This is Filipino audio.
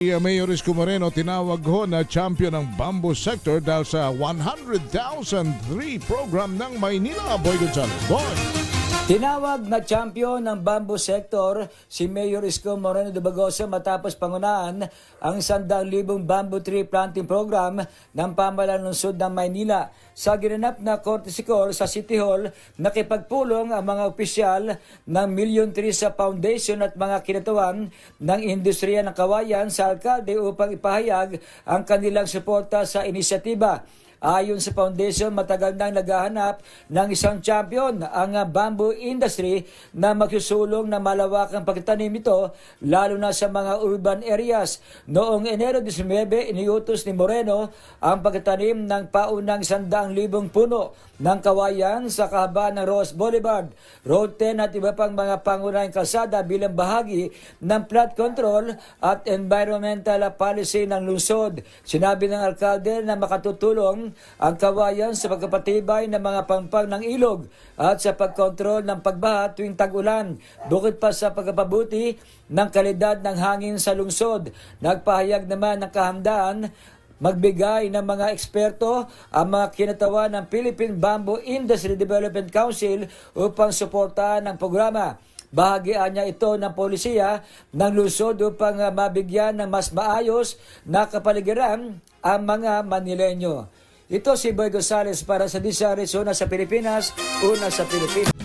Mayor Isko Moreno tinawag ho na champion ng bamboo sector dahil sa 100,003 program ng Maynila. Boy Gonzales. Boy! Tinawag na champion ng bamboo sector si Mayor Isko Moreno de Bagoso matapos pangunahan ang 100,000 bamboo tree planting program ng pamahalaan ng lungsod ng Maynila. Sa ginanap na courtesy call sa City Hall, nakipagpulong ang mga opisyal ng Million Trees Foundation at mga kinatawan ng industriya ng kawayan sa alkalde upang ipahayag ang kanilang suporta sa inisyatiba. Ayon sa foundation, matagal nang naghahanap ng isang champion ang bamboo industry na magsusulong na malawakang pagtanim ito lalo na sa mga urban areas. Noong Enero 19, iniutos ni Moreno ang pagtanim ng paunang 100,000 puno ng kawayan sa kahabaan ng Ross Boulevard, Road 10 at iba pang mga pangunahing kalsada bilang bahagi ng flood control at environmental policy ng lungsod. Sinabi ng alkalde na makatutulong ang kawayan sa pagpapatibay ng mga pampang ng ilog at sa pagkontrol ng pagbaha tuwing tag-ulan, bukod pa sa pagpapabuti ng kalidad ng hangin sa lungsod. Nagpahayag naman ng kahandaan magbigay ng mga eksperto ang mga kinatawan ng Philippine Bamboo Industry Development Council upang suportahan ang programa. Bahagian niya ito ng polisiya ng lungsod upang mabigyan ng mas maayos na kapaligiran ang mga Manileño. Ito si Boy Gonzales para sa Disares, una sa Pilipinas, una sa Pilipinas.